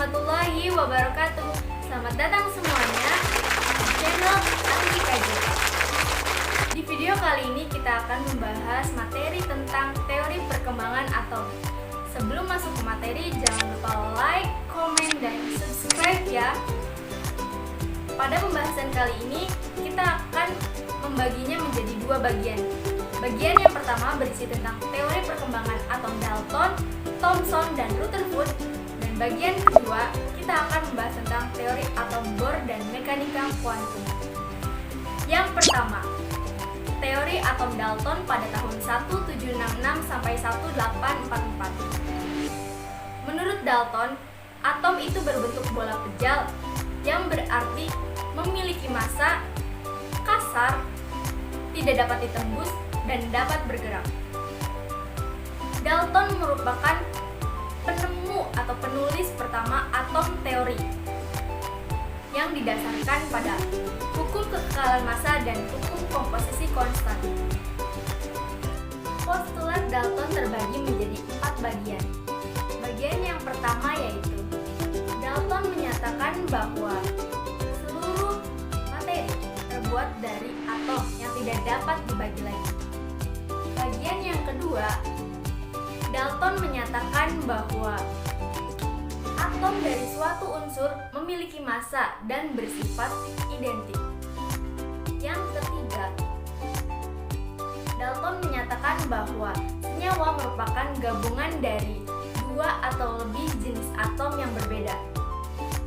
warahmatullahi wabarakatuh. Selamat datang semuanya di channel Ati Kaji. Di video kali ini kita akan membahas materi tentang teori perkembangan atom. Sebelum masuk ke materi, jangan lupa like, komen, dan subscribe ya. Pada pembahasan kali ini, kita akan membaginya menjadi dua bagian. Bagian yang pertama berisi tentang teori perkembangan atom Dalton, Thomson, dan Rutherford. Dan bagian kedua, kita akan membahas tentang teori atom Bohr dan mekanika kuantum. Yang pertama, teori atom Dalton pada tahun 1766 sampai 1844. Menurut Dalton, atom itu berbentuk bola pejal yang berarti memiliki massa, kasar, tidak dapat ditembus, dan dapat bergerak. Dalton merupakan penemu atau penulis pertama atom teori yang didasarkan pada hukum kekekalan massa dan hukum komposisi konstan. Postulat Dalton terbagi menjadi 4 bagian. Bagian yang pertama yaitu Dalton menyatakan bahwa seluruh materi terbuat dari atom yang tidak dapat dibagi lagi. Bagian yang kedua, Dalton menyatakan bahwa atom dari suatu unsur memiliki massa dan bersifat identik. Yang ketiga, Dalton menyatakan bahwa senyawa merupakan gabungan dari dua atau lebih jenis atom yang berbeda.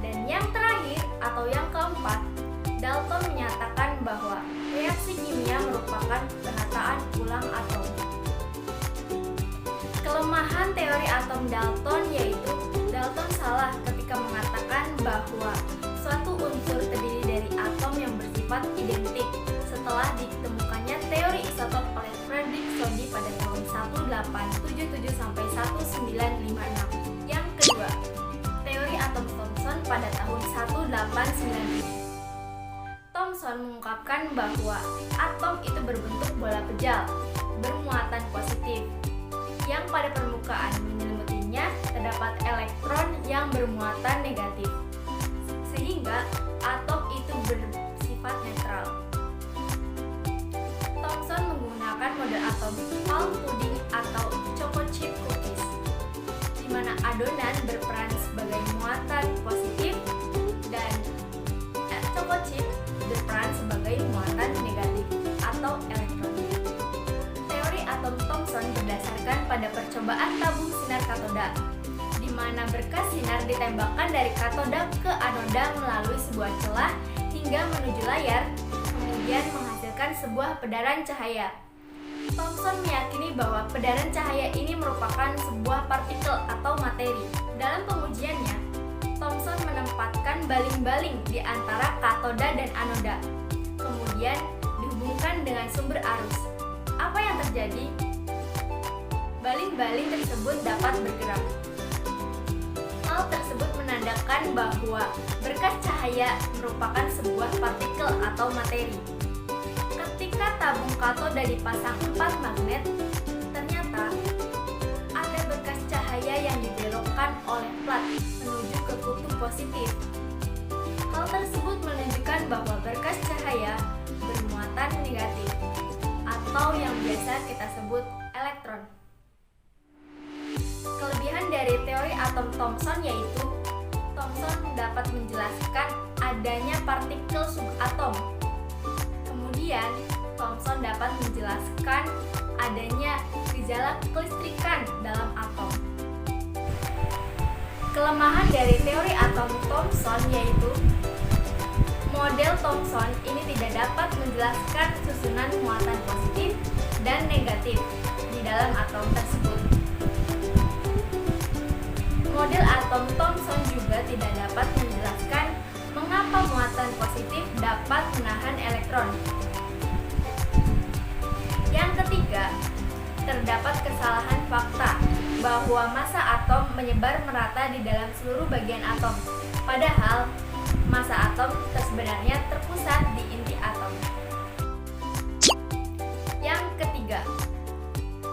Dan yang terakhir atau yang keempat, Dalton menyatakan bahwa reaksi kimia merupakan penataan ulang atom. Kelemahan teori atom Dalton yaitu Dalton salah ketika mengatakan bahwa suatu unsur terdiri dari atom yang bersifat identik setelah ditemukannya teori isotop oleh Frederick Soddy pada tahun 1877 sampai 1956. Yang kedua, teori atom Thomson pada tahun 1897. Thomson mengungkapkan bahwa atom itu berbentuk bola pejal bermuatan positif yang pada permukaan menyelimutinya terdapat elektron yang bermuatan negatif, sehingga atom itu bersifat netral. Thomson menggunakan model atom palm pudding atau choco chip cookies, di mana adonan berperan sebagai muatan positif dan choco chip berperan sebagai muatan negatif atau elektron. Teori atom Thomson berdasarkan pada percobaan tabung sinar katoda, di mana berkas sinar ditembakkan dari katoda ke anoda melalui sebuah celah hingga menuju layar, kemudian menghasilkan sebuah pedaran cahaya. Thomson meyakini bahwa pedaran cahaya ini merupakan sebuah partikel atau materi. Dalam pengujiannya, Thomson menempatkan baling-baling di antara katoda dan anoda, kemudian dihubungkan dengan sumber arus. Apa yang terjadi? Baling-baling tersebut dapat bergerak. Hal tersebut menandakan bahwa berkas cahaya merupakan sebuah partikel atau materi. Ketika tabung katoda dipasang 4 magnet, ternyata ada berkas cahaya yang dibelokkan oleh plat menuju ke kutub positif. Hal tersebut menunjukkan bahwa berkas cahaya bermuatan negatif atau yang biasa kita sebut elektron. Kelebihan dari teori atom Thomson yaitu Thomson dapat menjelaskan adanya partikel subatom. Kemudian, Thomson dapat menjelaskan adanya gejala kelistrikan dalam atom. Kelemahan dari teori atom Thomson yaitu model Thomson ini tidak dapat menjelaskan susunan muatan positif dan negatif di dalam atom tersebut. Model atom Thomson juga tidak dapat menjelaskan mengapa muatan positif dapat menahan elektron. Yang ketiga, terdapat kesalahan fakta bahwa massa atom menyebar merata di dalam seluruh bagian atom, padahal massa atom sebenarnya terpusat di inti atom. Yang ketiga,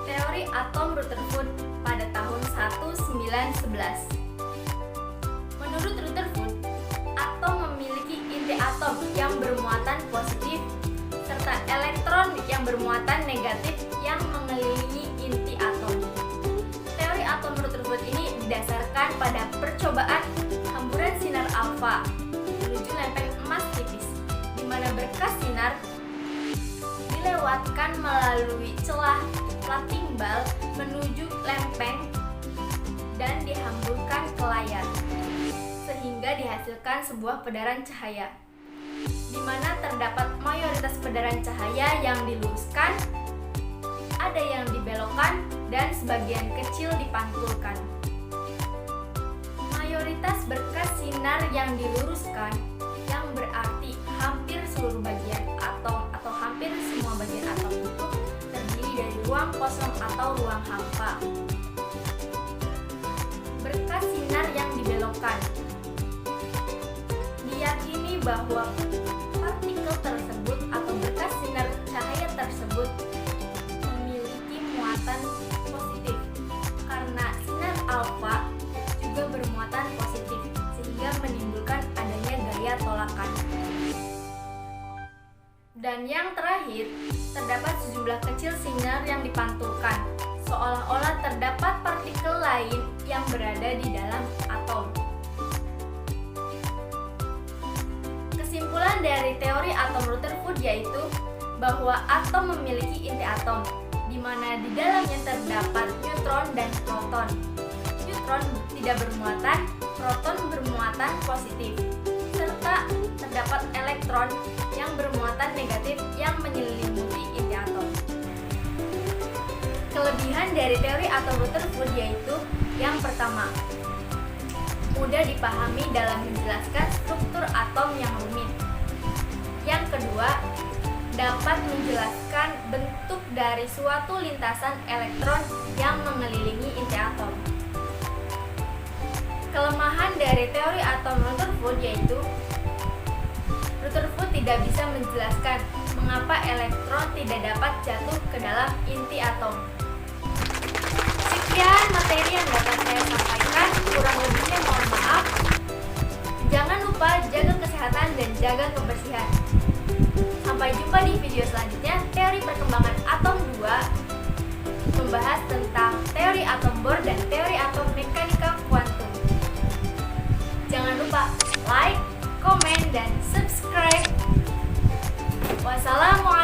teori atom Rutherford pada tahun 1911. Menurut Menurut Rutherford, atom memiliki inti atom yang bermuatan positif serta elektron yang bermuatan negatif yang mengelilingi inti atom. Teori atom Rutherford ini didasarkan pada percobaan hamburan sinar alfa menuju lempeng emas tipis, di mana berkas sinar dilewatkan melalui celah plat timbal menuju lempeng dan dihamburkan ke layar, sehingga dihasilkan sebuah pedaran cahaya, di mana terdapat mayoritas pedaran cahaya yang diluruskan, ada yang dibelokkan, dan sebagian kecil dipantulkan. Mayoritas berkas sinar yang diluruskan, yang berarti hampir seluruh bagian atom atau hampir semua bagian atom itu terdiri dari ruang kosong atau ruang hampa. Berkas sinar yang dibelokkan, diyakini bahwa partikel tersebut atau berkas sinar cahaya tersebut memiliki muatan positif karena sinar alfa juga bermuatan positif, sehingga menimbulkan adanya gaya tolakan. Dan yang terakhir, terdapat sejumlah kecil sinar yang dipantulkan, seolah-olah terdapat partikel lain yang berada di dalam atom. Kesimpulan dari teori atom Rutherford yaitu bahwa atom memiliki inti atom, di mana di dalamnya terdapat neutron dan proton. Neutron tidak bermuatan, proton bermuatan positif, serta terdapat elektron yang bermuatan negatif yang menyelimuti inti atom. Kelebihan dari teori atom Rutherford yaitu yang pertama, mudah dipahami dalam menjelaskan struktur atom yang rumit. Yang kedua, dapat menjelaskan bentuk dari suatu lintasan elektron yang mengelilingi inti atom. Kelemahan dari teori atom Rutherford yaitu Rutherford tidak bisa menjelaskan mengapa elektron tidak dapat jatuh ke dalam inti atom. Sekian materi yang dapat saya sampaikan, kurang lebihnya mohon maaf. Jangan lupa jaga kesehatan dan jaga kebersihan. Sampai jumpa di video selanjutnya. Teori perkembangan atom 2 membahas tentang teori atom Bohr dan teori atom mekanika kuantum. Jangan lupa like, komen, dan subscribe. Wassalamualaikum